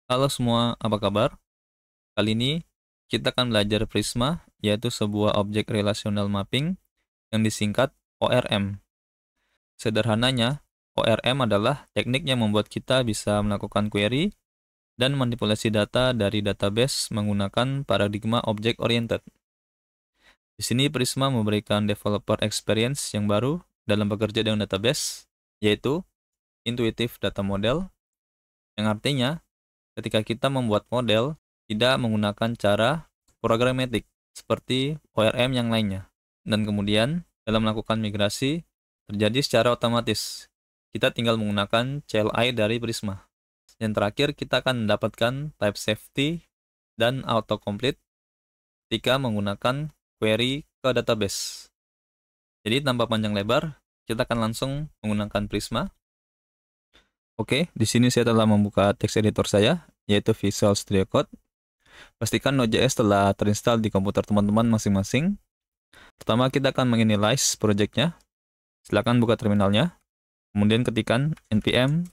Halo semua, apa kabar? Kali ini kita akan belajar Prisma, yaitu sebuah objek relational mapping yang disingkat ORM. Sederhananya, ORM adalah teknik yang membuat kita bisa melakukan query dan manipulasi data dari database menggunakan paradigma object oriented. Di sini Prisma memberikan developer experience yang baru dalam bekerja dengan database, yaitu intuitive data model, yang artinya ketika kita membuat model tidak menggunakan cara programmatik seperti ORM yang lainnya. Dan kemudian dalam melakukan migrasi terjadi secara otomatis. Kita tinggal menggunakan CLI dari Prisma. Yang terakhir kita akan mendapatkan type safety dan autocomplete ketika menggunakan query ke database. Jadi tanpa panjang lebar, kita akan langsung menggunakan Prisma. Oke, di sini saya telah membuka text editor saya, yaitu Visual Studio Code. Pastikan Node.js telah terinstall di komputer teman-teman masing-masing. Pertama, kita akan menginitialize projectnya. Silakan buka terminalnya. Kemudian ketikkan npm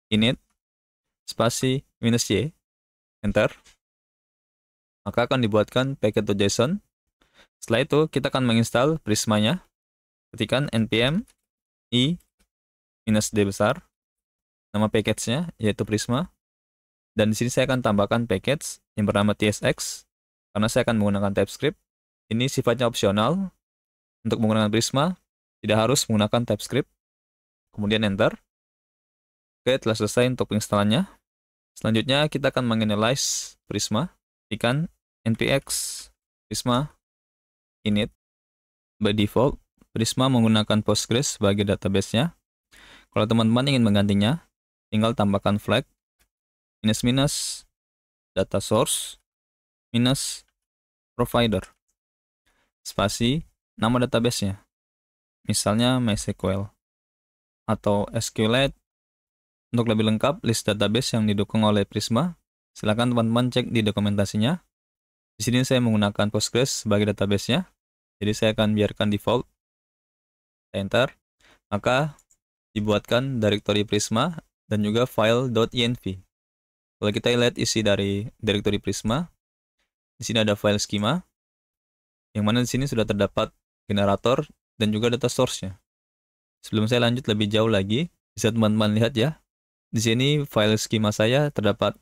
init spasi -y, enter. Maka akan dibuatkan packet.json. Setelah itu, kita akan menginstal Prismanya. Ketikkan npm i-d besar. Nama package-nya yaitu Prisma. Dan di sini saya akan tambahkan package yang bernama tsx karena saya akan menggunakan TypeScript. Ini sifatnya opsional. Untuk menggunakan Prisma tidak harus menggunakan TypeScript. Kemudian enter. Oke, telah selesai untuk penginstalannya. Selanjutnya kita akan menginitialize Prisma. Ketikkan npx Prisma init. By default, Prisma menggunakan Postgres sebagai database-nya. Kalau teman-teman ingin menggantinya, tinggal tambahkan flag minus data source minus provider spasi nama database-nya, misalnya MySQL atau SQLite. Untuk lebih lengkap list database yang didukung oleh Prisma, silakan teman-teman cek di dokumentasinya. Di sini saya menggunakan Postgres sebagai database-nya, jadi saya akan biarkan default. Enter, maka dibuatkan directory Prisma dan juga file.env. Kalau kita lihat isi dari directory Prisma, di sini ada file schema, yang mana di sini sudah terdapat generator dan juga data source-nya. Sebelum saya lanjut lebih jauh lagi, bisa teman-teman lihat ya. Di sini file schema saya terdapat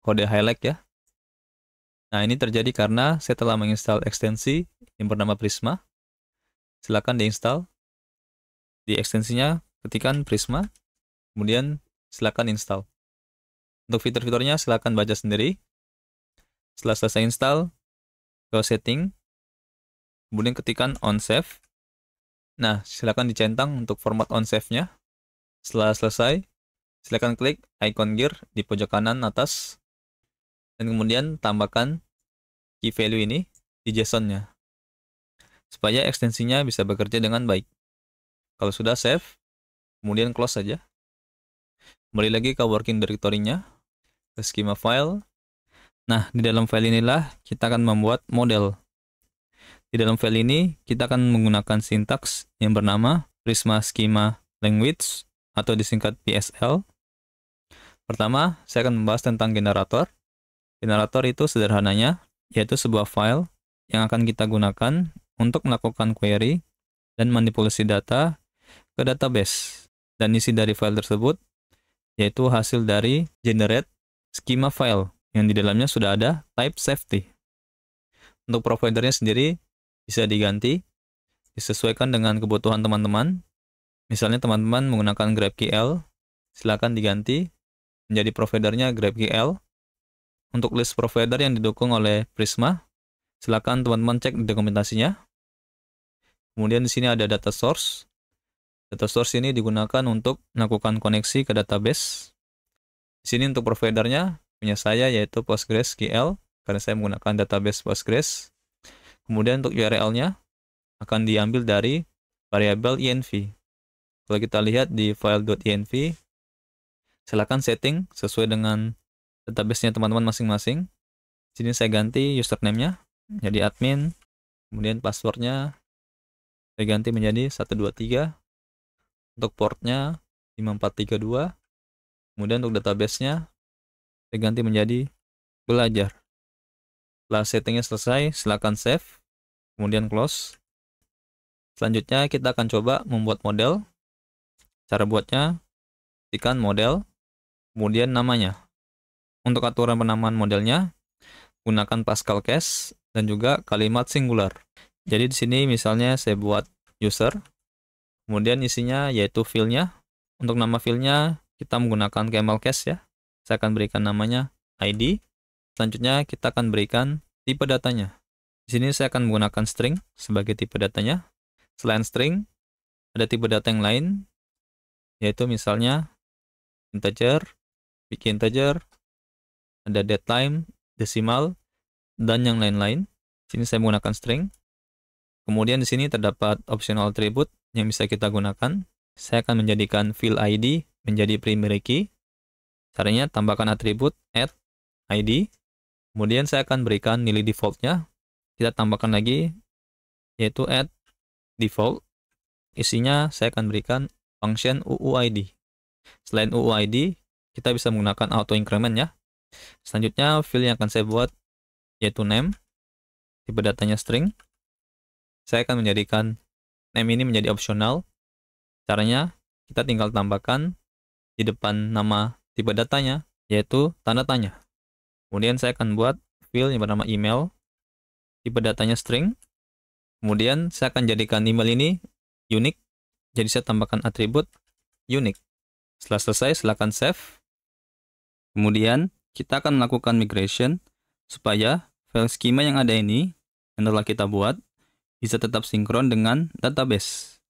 kode highlight ya. Nah, ini terjadi karena saya telah menginstal ekstensi yang bernama Prisma. Silakan diinstal. Di ekstensinya ketikkan Prisma, kemudian silakan install. Untuk fitur-fiturnya silakan baca sendiri. Setelah selesai install, ke setting, kemudian ketikkan on save. Nah, silakan dicentang untuk format on save-nya. Setelah selesai, silakan klik icon gear di pojok kanan atas, dan kemudian tambahkan key value ini di JSON-nya, supaya ekstensinya bisa bekerja dengan baik. Kalau sudah save, kemudian close saja. Kembali lagi ke working directory-nya, ke schema file. Nah, di dalam file inilah kita akan membuat model. Di dalam file ini, kita akan menggunakan sintaks yang bernama Prisma Schema Language, atau disingkat PSL. Pertama, saya akan membahas tentang generator. Generator itu sederhananya, yaitu sebuah file yang akan kita gunakan untuk melakukan query dan manipulasi data ke database. Dan isi dari file tersebut yaitu hasil dari generate schema file yang di dalamnya sudah ada type safety. Untuk providernya sendiri bisa diganti, disesuaikan dengan kebutuhan teman-teman. Misalnya teman-teman menggunakan GraphQL, silakan diganti menjadi providernya GraphQL. Untuk list provider yang didukung oleh Prisma, silakan teman-teman cek di dokumentasinya. Kemudian di sini ada data source. Data source ini digunakan untuk melakukan koneksi ke database. Di sini untuk providernya punya saya yaitu PostgreSQL karena saya menggunakan database Postgres. Kemudian untuk URL-nya akan diambil dari variabel env. Kalau kita lihat di file.env, silakan setting sesuai dengan database-nya teman-teman masing-masing. Di sini saya ganti username-nya jadi admin, kemudian password-nya saya ganti menjadi 123. Untuk portnya 5432. Kemudian untuk database-nya saya ganti menjadi belajar. Setelah settingnya selesai, silakan save, kemudian close. Selanjutnya kita akan coba membuat model. Cara buatnya, ketikkan model, kemudian namanya. Untuk aturan penamaan modelnya, gunakan Pascal case dan juga kalimat singular. Jadi di sini misalnya saya buat user, kemudian isinya yaitu field-nya. Untuk nama field-nya kita menggunakan camel case ya. Saya akan berikan namanya ID. Selanjutnya kita akan berikan tipe datanya. Di sini saya akan menggunakan string sebagai tipe datanya. Selain string, ada tipe data yang lain, yaitu misalnya integer, big integer, ada datetime, decimal, dan yang lain-lain. Di sini saya menggunakan string. Kemudian di sini terdapat optional attribute yang bisa kita gunakan. Saya akan menjadikan field ID menjadi primary key. Caranya tambahkan atribut add ID. Kemudian saya akan berikan nilai defaultnya. Kita tambahkan lagi, yaitu add default. Isinya saya akan berikan function UUID. Selain UUID, kita bisa menggunakan auto increment ya. Selanjutnya field yang akan saya buat yaitu name. Tipe datanya string. Saya akan menjadikan name ini menjadi opsional. Caranya kita tinggal tambahkan di depan nama tipe datanya yaitu tanda tanya. Kemudian saya akan buat field yang bernama email. Tipe datanya string. Kemudian saya akan jadikan email ini unique. Jadi saya tambahkan atribut unique. Setelah selesai, silakan save. Kemudian kita akan melakukan migration supaya file schema yang ada ini yang telah kita buat bisa tetap sinkron dengan database.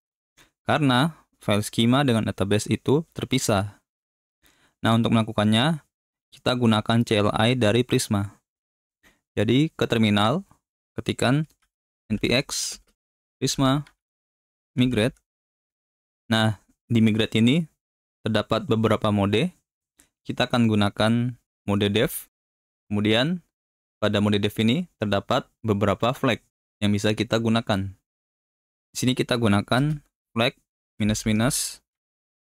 Karena file schema dengan database itu terpisah. Nah, untuk melakukannya, kita gunakan CLI dari Prisma. Jadi, ke terminal, ketikkan npx prisma migrate. Nah, di migrate ini terdapat beberapa mode. Kita akan gunakan mode dev. Kemudian, pada mode dev ini terdapat beberapa flag yang bisa kita gunakan. Di sini kita gunakan flag --,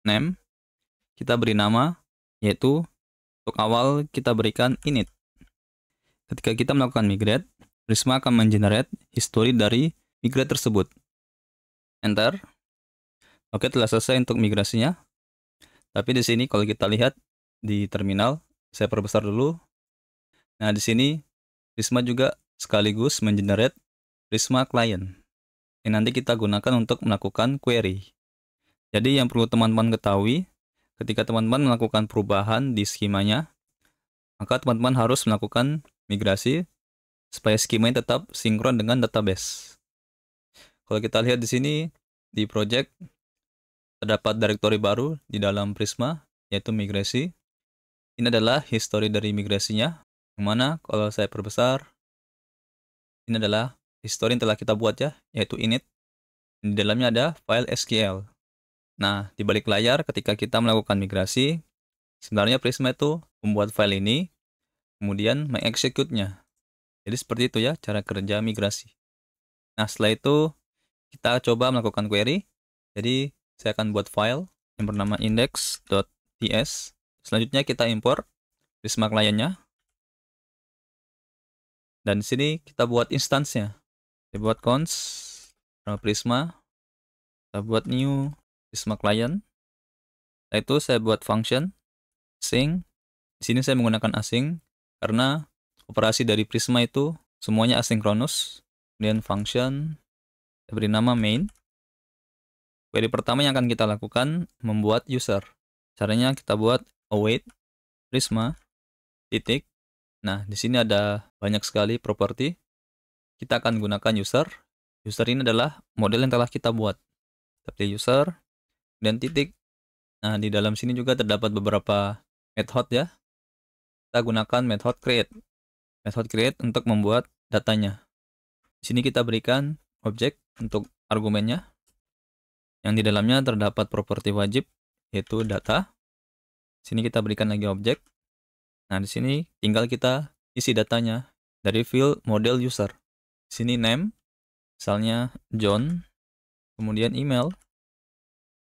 name. Kita beri nama, yaitu untuk awal kita berikan init. Ketika kita melakukan migrate, Prisma akan mengenerate history dari migrate tersebut. Enter. Oke, telah selesai untuk migrasinya. Tapi di sini kalau kita lihat di terminal, saya perbesar dulu. Nah, di sini Prisma juga sekaligus mengenerate Prisma client yang nanti kita gunakan untuk melakukan query. Jadi yang perlu teman-teman ketahui, ketika teman-teman melakukan perubahan di skemanya, maka teman-teman harus melakukan migrasi supaya skemanya tetap sinkron dengan database. Kalau kita lihat di sini, di project, terdapat directory baru di dalam Prisma, yaitu migrasi. Ini adalah history dari migrasinya, yang mana kalau saya perbesar, ini adalah history yang telah kita buat ya, yaitu init. Di dalamnya ada file SQL. Nah, di balik layar ketika kita melakukan migrasi, sebenarnya Prisma itu membuat file ini, kemudian mengexecute-nya. Jadi seperti itu ya cara kerja migrasi. Nah, setelah itu kita coba melakukan query. Jadi saya akan buat file yang bernama index.ts. Selanjutnya kita import Prisma client-nya. Dan di sini kita buat instance-nya. Kita buat const Prisma. Kita buat new Prisma client. Setelah itu saya buat function async. Di sini saya menggunakan async karena operasi dari Prisma itu semuanya asinkronus. Kemudian function, saya beri nama main. Query pertama yang akan kita lakukan membuat user. Caranya kita buat await Prisma titik. Nah, di sini ada banyak sekali properti. Kita akan gunakan user. User ini adalah model yang telah kita buat. Seperti user dan titik. Nah, di dalam sini juga terdapat beberapa method ya. Kita gunakan method create. Method create untuk membuat datanya. Di sini kita berikan objek untuk argumennya. Yang di dalamnya terdapat properti wajib, yaitu data. Di sini kita berikan lagi objek. Nah, di sini tinggal kita isi datanya dari field model user. Di sini name, misalnya John, kemudian email,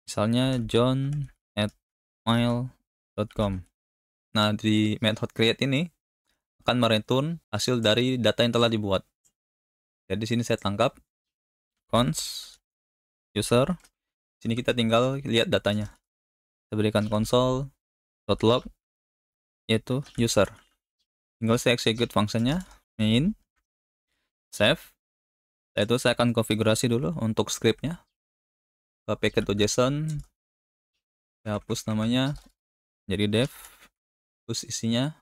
misalnya john@mail.com. Nah, di method create ini akan mereturn hasil dari data yang telah dibuat. Jadi di sini saya tangkap cons user. Sini kita tinggal lihat datanya. Saya berikan console.log yaitu user. Tinggal saya execute fungsinya main save. Setelah itu saya akan konfigurasi dulu untuk scriptnya ke packet.json. Saya hapus namanya jadi dev, terus isinya.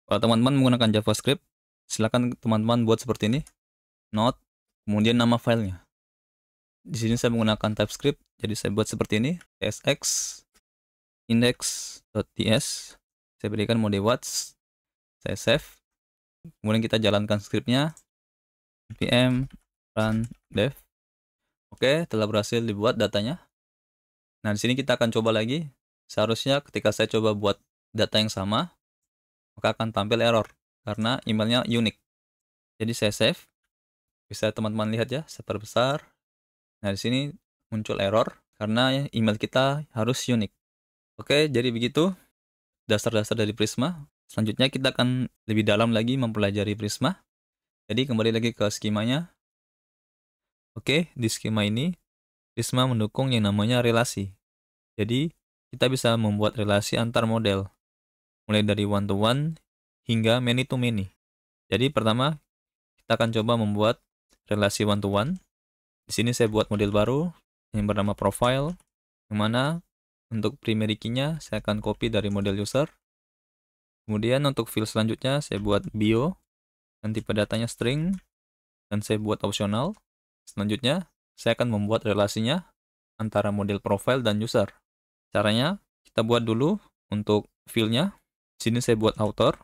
Kalau teman-teman menggunakan JavaScript, silakan teman-teman buat seperti ini, node, kemudian nama filenya. Di sini saya menggunakan TypeScript, jadi saya buat seperti ini, tsx index.ts. Saya berikan mode watch, saya save, kemudian kita jalankan scriptnya, npm run dev. Oke, telah berhasil dibuat datanya. Nah, di sini kita akan coba lagi. Seharusnya ketika saya coba buat data yang sama, maka akan tampil error karena emailnya unik. Jadi saya save. Bisa teman-teman lihat ya, saya perbesar. Nah, di sini muncul error karena email kita harus unik. Oke, jadi begitu dasar-dasar dari Prisma. Selanjutnya kita akan lebih dalam lagi mempelajari Prisma. Jadi kembali lagi ke skemanya. Oke, di skema ini Prisma mendukung yang namanya relasi. Jadi kita bisa membuat relasi antar model, mulai dari one to one hingga many to many. Jadi pertama kita akan coba membuat relasi one to one. Di sini saya buat model baru yang bernama profile, yang mana untuk primary key-nya saya akan copy dari model user. Kemudian untuk field selanjutnya saya buat bio, dan tipe datanya string, dan saya buat optional. Selanjutnya saya akan membuat relasinya antara model profile dan user. Caranya kita buat dulu untuk field-nya. Di sini saya buat author,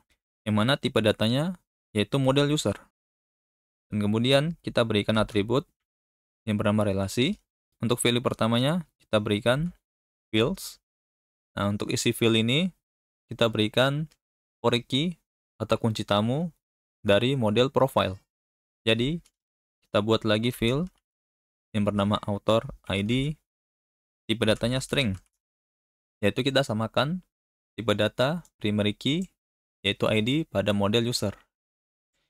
yang mana tipe datanya yaitu model user. Dan kemudian kita berikan atribut yang bernama relasi. Untuk value pertamanya kita berikan fields. Nah, untuk isi field ini kita berikan foreign key atau kunci tamu dari model profile. Jadi kita buat lagi field yang bernama author ID, tipe datanya string, yaitu kita samakan tipe data primary key yaitu ID pada model user.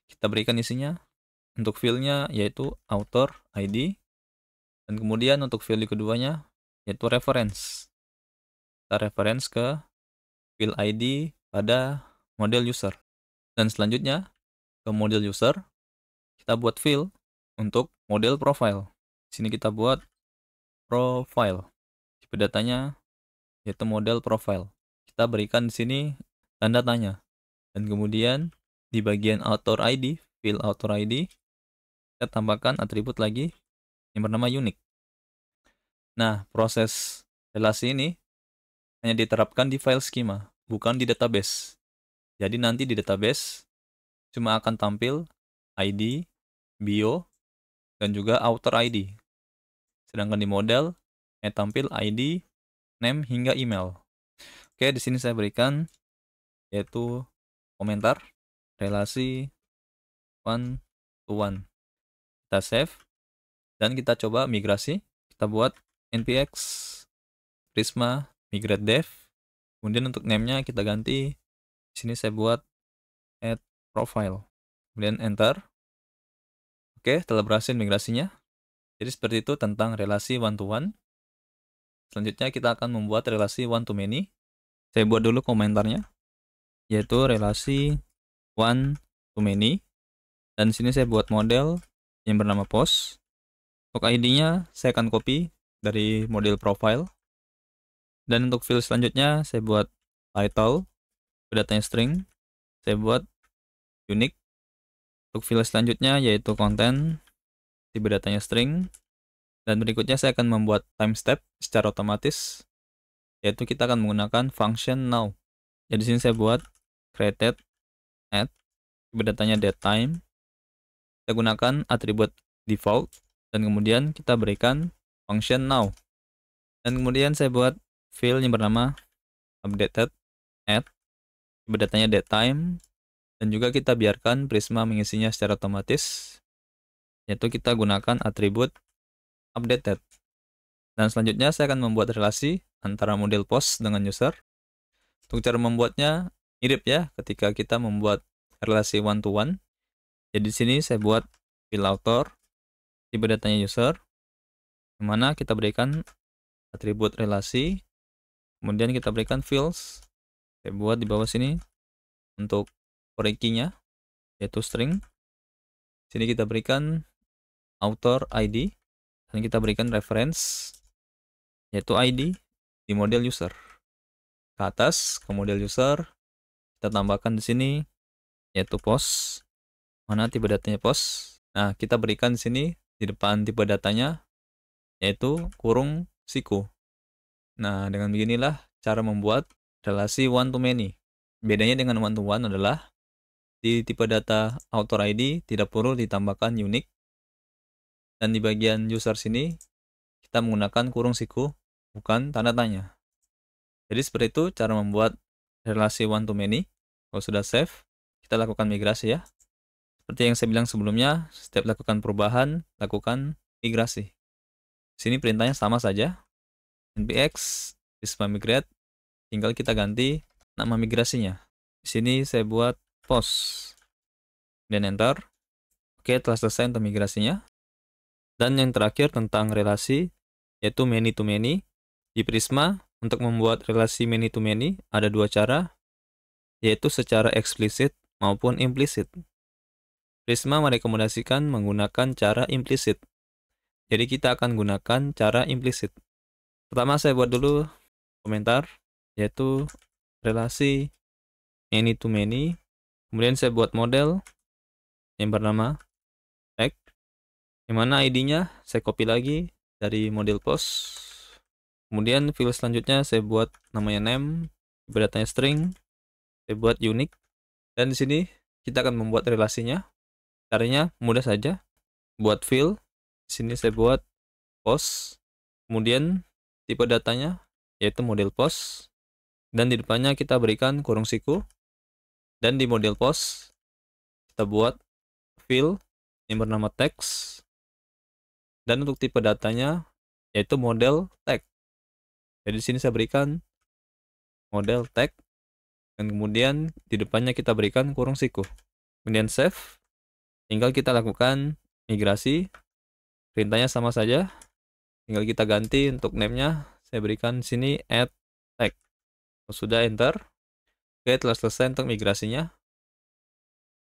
Kita berikan isinya untuk fieldnya yaitu author ID, dan kemudian untuk value keduanya yaitu reference. Kita reference ke field ID pada model user. Dan selanjutnya ke model user kita buat field untuk model profile. Di sini kita buat profile. Tipe datanya yaitu model profile. Kita berikan di sini tanda tanya. Dan kemudian di bagian author ID, field author ID, kita tambahkan atribut lagi yang bernama unique. Nah, proses relasi ini hanya diterapkan di file schema, bukan di database. Jadi nanti di database cuma akan tampil ID, bio, dan juga author ID. Sedangkan di model hanya tampil ID, name, hingga email. Oke, di sini saya berikan yaitu komentar relasi one to one. Kita save dan kita coba migrasi. Kita buat npx prisma migrate dev. Kemudian untuk name-nya kita ganti. Di sini saya buat add profile. Kemudian enter. Oke, telah berhasil migrasinya. Jadi seperti itu tentang relasi one to one. Selanjutnya kita akan membuat relasi one to many. Saya buat dulu komentarnya, yaitu relasi one to many. Dan di sini saya buat model yang bernama post. Untuk ID-nya saya akan copy dari model profile. Dan untuk field selanjutnya saya buat title, datanya string. Saya buat unique. Untuk field selanjutnya yaitu content, tipe datanya string. Dan berikutnya saya akan membuat time step secara otomatis, yaitu kita akan menggunakan function now. Jadi sini saya buat created add, tipe datanya datetime. Kita gunakan atribut default, dan kemudian kita berikan function now. Dan kemudian saya buat field yang bernama updated add, tipe datanya datetime, dan juga kita biarkan Prisma mengisinya secara otomatis, yaitu kita gunakan atribut updated. Dan selanjutnya saya akan membuat relasi antara model post dengan user. Untuk cara membuatnya mirip ya ketika kita membuat relasi one to one. Jadi di sini saya buat field author, tipe datanya user, di mana kita berikan atribut relasi, kemudian kita berikan fields. Saya buat di bawah sini untuk foreign key-nya, yaitu string. Sini kita berikan author ID, dan kita berikan reference, yaitu ID di model user. Ke atas ke model user, kita tambahkan di sini, yaitu post. Mana tipe datanya post? Nah, kita berikan di sini di depan tipe datanya, yaitu kurung siku. Nah, dengan beginilah cara membuat relasi one to many. Bedanya dengan one to one adalah di tipe data author ID tidak perlu ditambahkan unique, dan di bagian user sini kita menggunakan kurung siku, bukan tanda tanya. Jadi seperti itu cara membuat relasi one to many. Kalau sudah save, kita lakukan migrasi ya. Seperti yang saya bilang sebelumnya, setiap lakukan perubahan, lakukan migrasi. Sini perintahnya sama saja, npx prisma migrate, tinggal kita ganti nama migrasinya. Di sini saya buat post, dan enter. Oke, telah selesai untuk migrasinya. Dan yang terakhir tentang relasi, yaitu many to many. Di Prisma, untuk membuat relasi many to many, ada dua cara, yaitu secara eksplisit maupun implisit. Prisma merekomendasikan menggunakan cara implisit. Jadi kita akan gunakan cara implisit. Pertama saya buat dulu komentar, yaitu relasi many to many. Kemudian saya buat model yang bernama tag, yang mana ID-nya saya copy lagi dari model post. Kemudian field selanjutnya saya buat namanya name, datanya string, saya buat unique, dan di sini kita akan membuat relasinya. Caranya mudah saja. Buat field, di sini saya buat post, kemudian tipe datanya yaitu model post, dan di depannya kita berikan kurung siku, dan di model post kita buat field yang bernama text, dan untuk tipe datanya yaitu model tag. Jadi di sini saya berikan model tag, dan kemudian di depannya kita berikan kurung siku. Kemudian save. Tinggal kita lakukan migrasi. Perintahnya sama saja. Tinggal kita ganti untuk name-nya. Saya berikan sini add tag. Sudah enter. Oke, telah selesai untuk migrasinya.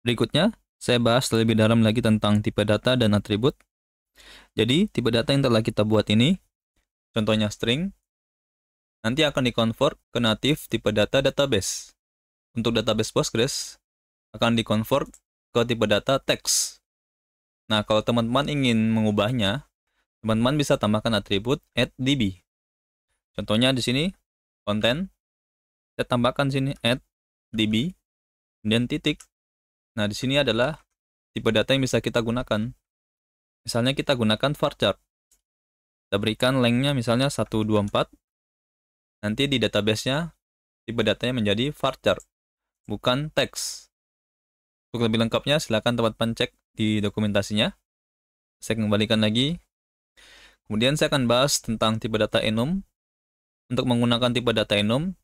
Berikutnya, saya bahas lebih dalam lagi tentang tipe data dan atribut. Jadi, tipe data yang telah kita buat ini, contohnya string, nanti akan dikonvert ke native tipe data database. Untuk database Postgres, akan dikonvert ke tipe data text. Nah, kalau teman-teman ingin mengubahnya, teman-teman bisa tambahkan atribut @db. Contohnya di sini, konten, saya tambahkan sini @db, kemudian titik. Nah, di sini adalah tipe data yang bisa kita gunakan. Misalnya kita gunakan varchar. Kita berikan length-nya misalnya 124. Nanti di database-nya, tipe datanya menjadi varchar, bukan teks. Untuk lebih lengkapnya, silakan teman-teman cek di dokumentasinya. Saya kembalikan lagi. Kemudian saya akan bahas tentang tipe data enum. Untuk menggunakan tipe data enum,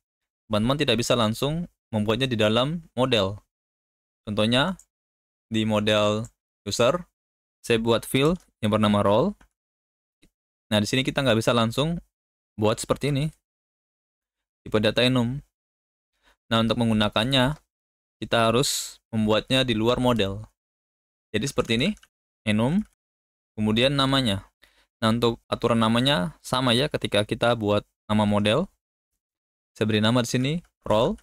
teman-teman tidak bisa langsung membuatnya di dalam model. Contohnya, di model user, saya buat field yang bernama role. Nah, di sini kita nggak bisa langsung buat seperti ini. Tipe data enum. Nah, untuk menggunakannya, kita harus membuatnya di luar model. Jadi seperti ini, enum, kemudian namanya. Nah, untuk aturan namanya sama ya ketika kita buat nama model. Saya beri nama di sini role.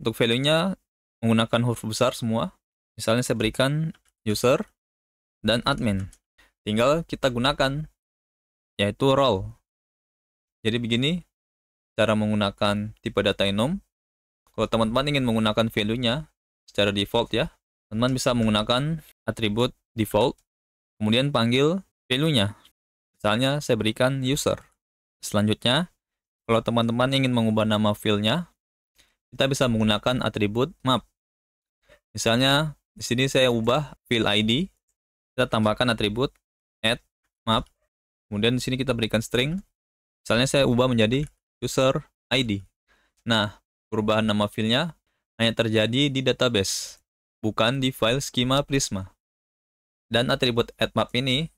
Untuk value-nya menggunakan huruf besar semua. Misalnya saya berikan user dan admin. Tinggal kita gunakan, yaitu role. Jadi begini cara menggunakan tipe data enum. Kalau teman-teman ingin menggunakan value-nya secara default ya, teman-teman bisa menggunakan atribut default, kemudian panggil value-nya. Misalnya saya berikan user. Selanjutnya, kalau teman-teman ingin mengubah nama field-nya, kita bisa menggunakan atribut map. Misalnya di sini saya ubah field ID, kita tambahkan atribut add map. Kemudian di sini kita berikan string. Misalnya saya ubah menjadi user ID. Nah, perubahan nama filenya hanya terjadi di database, bukan di file skema Prisma. Dan atribut addMap ini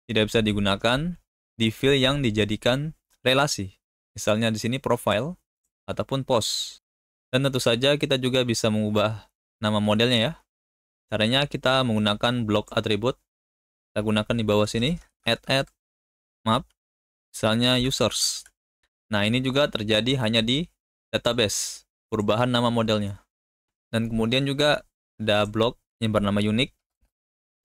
tidak bisa digunakan di file yang dijadikan relasi. Misalnya di sini profile ataupun post. Dan tentu saja kita juga bisa mengubah nama modelnya ya. Caranya kita menggunakan blok atribut. Kita gunakan di bawah sini add map, misalnya users. Nah, ini juga terjadi hanya di database, perubahan nama modelnya. Dan kemudian juga ada blok yang bernama unique.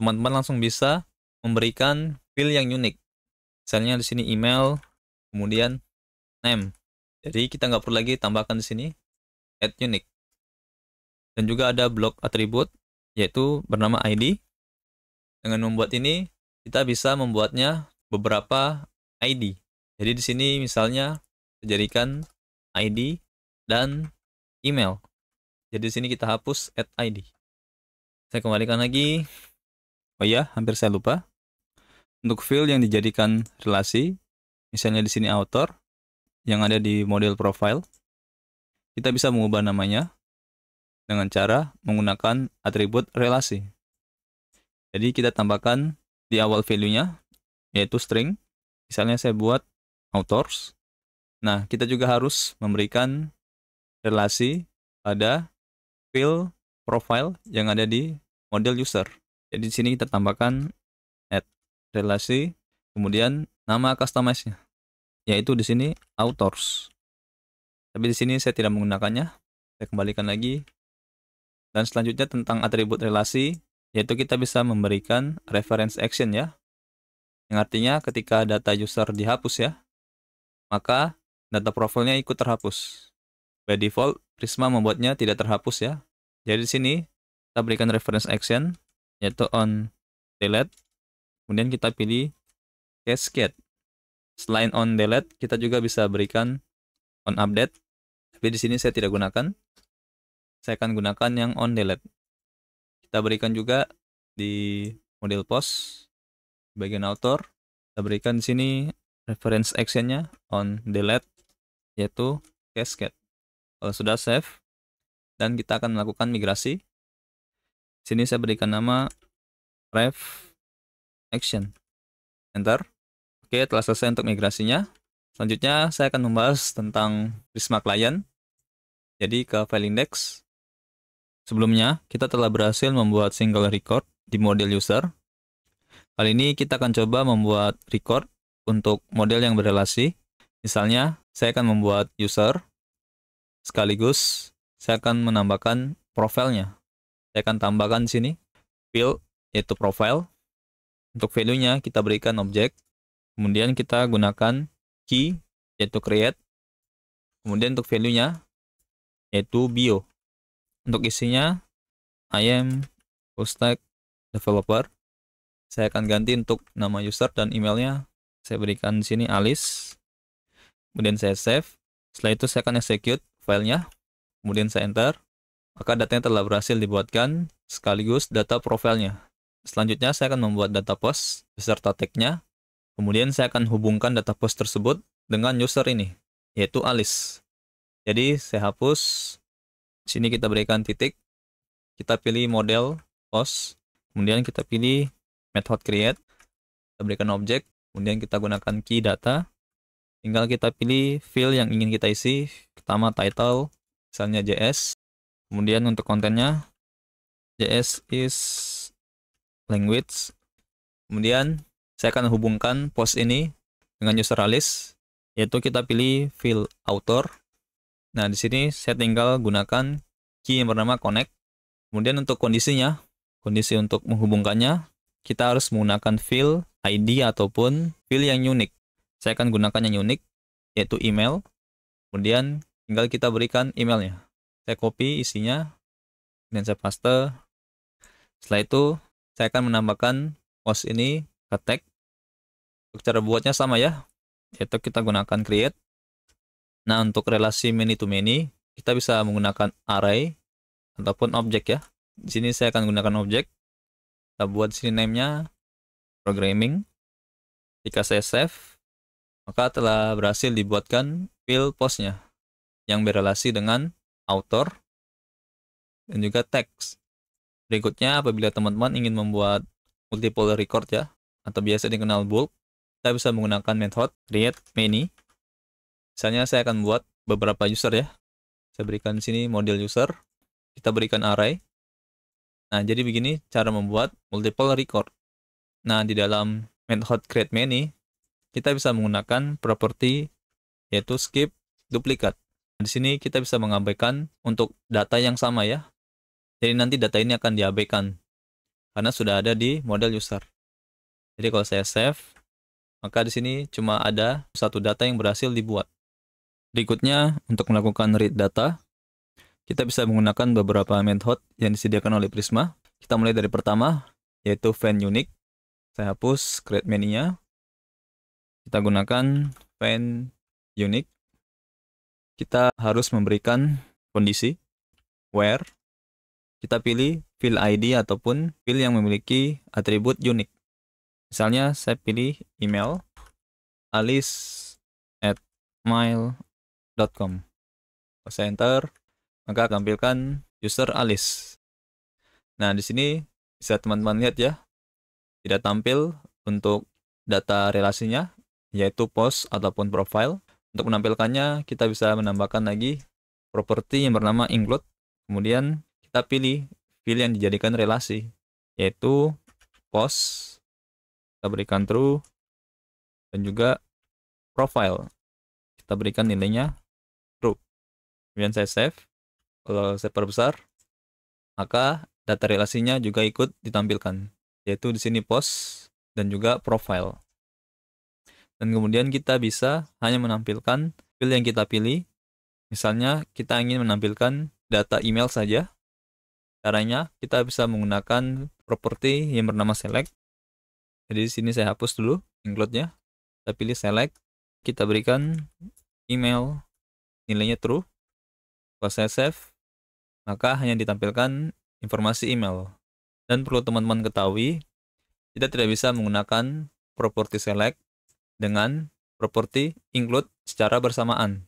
Teman-teman langsung bisa memberikan field yang unik. Misalnya di sini email, kemudian name. Jadi kita nggak perlu lagi tambahkan di sini add unique. Dan juga ada blok atribut, yaitu bernama ID. Dengan membuat ini, kita bisa membuatnya beberapa ID. Jadi di sini misalnya jadikan ID dan email. Jadi di sini kita hapus add ID. Saya kembalikan lagi. Oh ya, hampir saya lupa. Untuk field yang dijadikan relasi, misalnya di sini author, yang ada di model profile, kita bisa mengubah namanya dengan cara menggunakan atribut relasi. Jadi kita tambahkan di awal value-nya, yaitu string. Misalnya saya buat authors. Nah, kita juga harus memberikan relasi pada field profile yang ada di model user. Jadi di sini kita tambahkan add relasi, kemudian nama customize-nya, yaitu di sini authors. Tapi di sini saya tidak menggunakannya. Saya kembalikan lagi. Dan selanjutnya tentang atribut relasi, yaitu kita bisa memberikan reference action ya. Yang artinya ketika data user dihapus ya, maka data profilnya ikut terhapus. By default, Prisma membuatnya tidak terhapus ya. Jadi di sini kita berikan reference action, yaitu on delete. Kemudian kita pilih cascade. Selain on delete, kita juga bisa berikan on update. Tapi di sini saya tidak gunakan. Saya akan gunakan yang on delete. Kita berikan juga di model post, bagian author. Kita berikan di sini reference action-nya on delete, yaitu cascade. Kalau sudah save, dan kita akan melakukan migrasi. Sini saya berikan nama ref action. Enter. Oke, telah selesai untuk migrasinya. Selanjutnya saya akan membahas tentang Prisma Client. Jadi ke file index. Sebelumnya, kita telah berhasil membuat single record di model user. Kali ini kita akan coba membuat record untuk model yang berrelasi. Misalnya, saya akan membuat user, sekaligus saya akan menambahkan profilnya. Saya akan tambahkan di sini field, yaitu profile. Untuk value-nya kita berikan objek. Kemudian kita gunakan key, yaitu create. Kemudian untuk value-nya, yaitu bio. Untuk isinya, I am full stack developer. Saya akan ganti untuk nama user dan emailnya. Saya berikan di sini Alice. Kemudian saya save. Setelah itu saya akan execute filenya. Kemudian saya enter. Maka datanya telah berhasil dibuatkan sekaligus data profilnya. Selanjutnya saya akan membuat data post beserta tag-nya. Kemudian saya akan hubungkan data post tersebut dengan user ini, yaitu Alice. Jadi saya hapus. Sini kita berikan titik. Kita pilih model post. Kemudian kita pilih method create. Kita berikan objek. Kemudian kita gunakan key data. Tinggal kita pilih field yang ingin kita isi. Pertama title, misalnya JS. Kemudian untuk kontennya, JS is language. Kemudian saya akan hubungkan post ini dengan user Alice, yaitu kita pilih field author. Nah, di sini saya tinggal gunakan key yang bernama connect. Kemudian untuk kondisinya, kondisi untuk menghubungkannya, kita harus menggunakan field ID ataupun field yang unik. Saya akan gunakan yang unik, yaitu email. Kemudian tinggal kita berikan emailnya. Saya copy isinya, dan saya paste. Setelah itu, saya akan menambahkan post ini ke tag. Untuk cara buatnya sama ya, yaitu kita gunakan create. Nah, untuk relasi many to many, kita bisa menggunakan array ataupun objek ya. Di sini saya akan gunakan objek. Kita buat di sini name-nya programming. Jika saya save, maka telah berhasil dibuatkan field post-nya. yang berrelasi dengan author dan juga teks. Berikutnya, apabila teman-teman ingin membuat multiple record ya, atau biasa dikenal bulk, kita bisa menggunakan method create many. Misalnya saya akan buat beberapa user ya. Saya berikan di sini model user, kita berikan array. Nah, jadi begini cara membuat multiple record. Nah, di dalam method create many, kita bisa menggunakan properti yaitu skip duplicate. Di sini kita bisa mengabaikan untuk data yang sama ya. Jadi nanti data ini akan diabaikan karena sudah ada di model user. Jadi kalau saya save, maka di sini cuma ada satu data yang berhasil dibuat. Berikutnya, untuk melakukan read data, kita bisa menggunakan beberapa method yang disediakan oleh Prisma. Kita mulai dari pertama, yaitu find unique. Saya hapus create many-nya. Kita gunakan find unique. Kita harus memberikan kondisi where. Kita pilih field ID ataupun field yang memiliki atribut unik. Misalnya saya pilih email alice@mail.com. Kalau saya enter, maka tampilkan user Alice. Nah, di sini bisa teman-teman lihat ya, tidak tampil untuk data relasinya, yaitu post ataupun profile. Untuk menampilkannya, kita bisa menambahkan lagi properti yang bernama include. Kemudian kita pilih field yang dijadikan relasi, yaitu post. Kita berikan true, dan juga profile. Kita berikan nilainya true. Kemudian saya save. Kalau saya perbesar, maka data relasinya juga ikut ditampilkan, yaitu di sini post dan juga profile. Dan kemudian kita bisa hanya menampilkan field yang kita pilih. Misalnya kita ingin menampilkan data email saja. Caranya kita bisa menggunakan properti yang bernama select. Jadi di sini saya hapus dulu include-nya. Kita pilih select. Kita berikan email, nilainya true. Kalau saya save, maka hanya ditampilkan informasi email. Dan perlu teman-teman ketahui, kita tidak bisa menggunakan properti select dengan properti include secara bersamaan.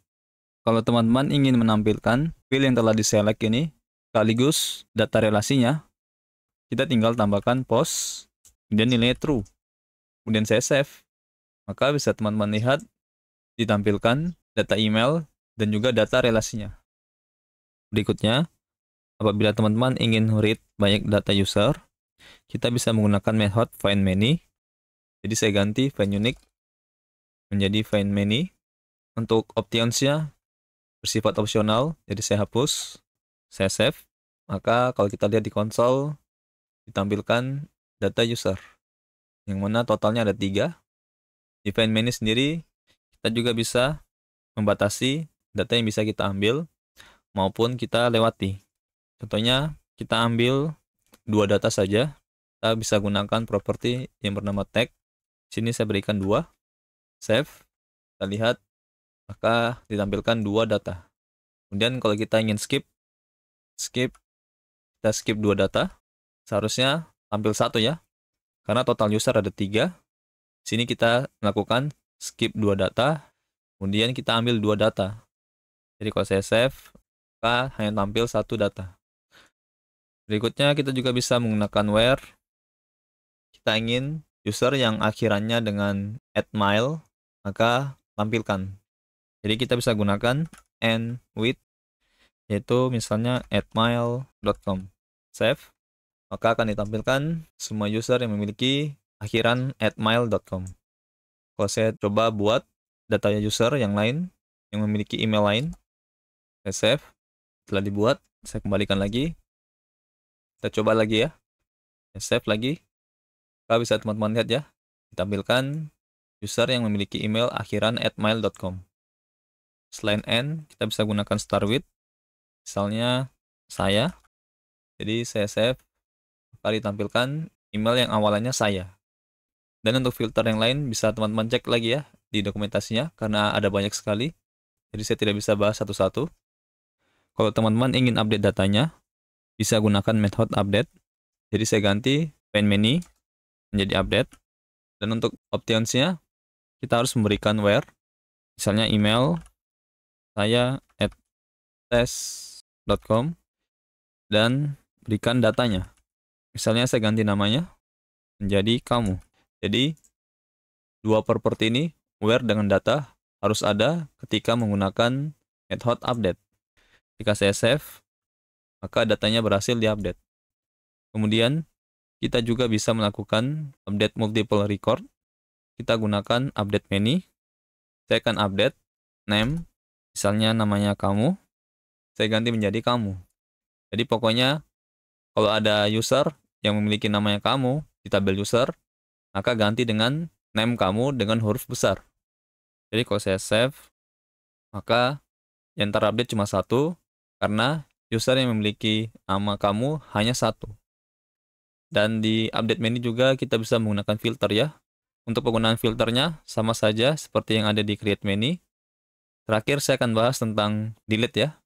Kalau teman-teman ingin menampilkan field yang telah diselect ini, sekaligus data relasinya, kita tinggal tambahkan post, kemudian nilainya true. Kemudian saya save, maka bisa teman-teman lihat ditampilkan data email dan juga data relasinya. Berikutnya, apabila teman-teman ingin read banyak data user, kita bisa menggunakan method find many. Jadi saya ganti find unique menjadi find many. Untuk optionsnya bersifat opsional, jadi saya hapus, saya save. Maka kalau kita lihat di konsol, ditampilkan data user, yang mana totalnya ada 3. Di find many sendiri, kita juga bisa membatasi data yang bisa kita ambil, maupun kita lewati. Contohnya, kita ambil 2 data saja, kita bisa gunakan properti yang bernama tag. Sini saya berikan 2, save, kita lihat, maka ditampilkan 2 data. Kemudian kalau kita ingin skip, kita skip 2 data, seharusnya tampil 1 ya, karena total user ada 3. Sini kita melakukan skip 2 data, kemudian kita ambil 2 data. Jadi kalau saya save, maka hanya tampil 1 data. Berikutnya kita juga bisa menggunakan where. Kita ingin user yang akhirannya dengan @mail, maka tampilkan. Jadi kita bisa gunakan and with, yaitu misalnya @mail.com. Save, maka akan ditampilkan semua user yang memiliki akhiran @mail.com. Kalau saya coba buat data user yang lain, yang memiliki email lain, saya save. Setelah dibuat, saya kembalikan lagi. Kita coba lagi ya. Saya save lagi. Maka bisa teman-teman lihat ya, ditampilkan user yang memiliki email akhiran @mail.com. Selain n, kita bisa gunakan start with. Misalnya saya. Jadi saya save, maka ditampilkan email yang awalannya saya. Dan untuk filter yang lain bisa teman-teman cek lagi ya di dokumentasinya, karena ada banyak sekali. Jadi saya tidak bisa bahas satu-satu. Kalau teman-teman ingin update datanya, bisa gunakan method update. Jadi saya ganti find many menjadi update. Dan untuk optionsnya, kita harus memberikan where. Misalnya email saya @tes.com dan berikan datanya. Misalnya saya ganti namanya menjadi kamu. Jadi dua properti ini, where dengan data, harus ada ketika menggunakan method update. Jika saya save, maka datanya berhasil diupdate. Kemudian kita juga bisa melakukan update multiple record. Kita gunakan update many. Saya akan update name, misalnya namanya kamu, saya ganti menjadi kamu. Jadi pokoknya kalau ada user yang memiliki namanya kamu di tabel user, maka ganti dengan name kamu dengan huruf besar. Jadi kalau saya save, maka yang terupdate cuma satu, karena user yang memiliki nama kamu hanya satu. Dan di update menu juga kita bisa menggunakan filter ya. Untuk penggunaan filternya sama saja seperti yang ada di create menu. Terakhir saya akan bahas tentang delete ya.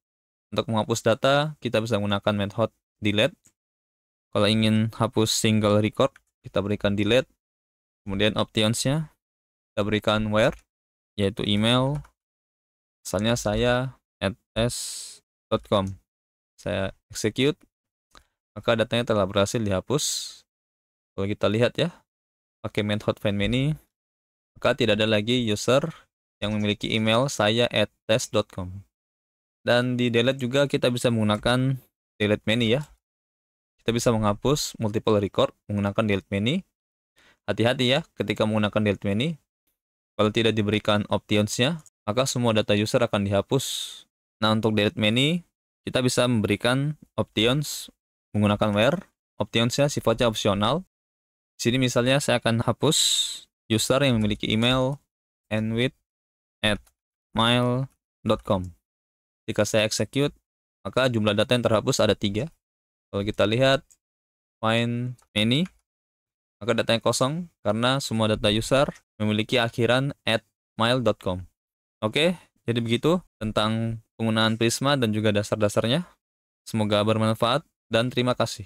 Untuk menghapus data, kita bisa menggunakan method delete. Kalau ingin hapus single record, kita berikan delete. Kemudian optionsnya, kita berikan where, yaitu email. Misalnya saya @s.com. Saya execute, maka datanya telah berhasil dihapus. Kalau kita lihat ya, pakai method find many, maka tidak ada lagi user yang memiliki email saya @tes.com. Dan di delete juga kita bisa menggunakan delete many ya. Kita bisa menghapus multiple record menggunakan delete many. Hati-hati ya ketika menggunakan delete many. Kalau tidak diberikan optionsnya, maka semua data user akan dihapus. Nah, untuk delete many, kita bisa memberikan options menggunakan where. Optionsnya sifatnya opsional. Di sini misalnya saya akan hapus user yang memiliki email nwit@mail.com. Jika saya execute, maka jumlah data yang terhapus ada 3. Kalau kita lihat find many, maka datanya kosong karena semua data user memiliki akhiran @mail.com. Oke, jadi begitu tentang penggunaan Prisma dan juga dasar-dasarnya. Semoga bermanfaat dan terima kasih.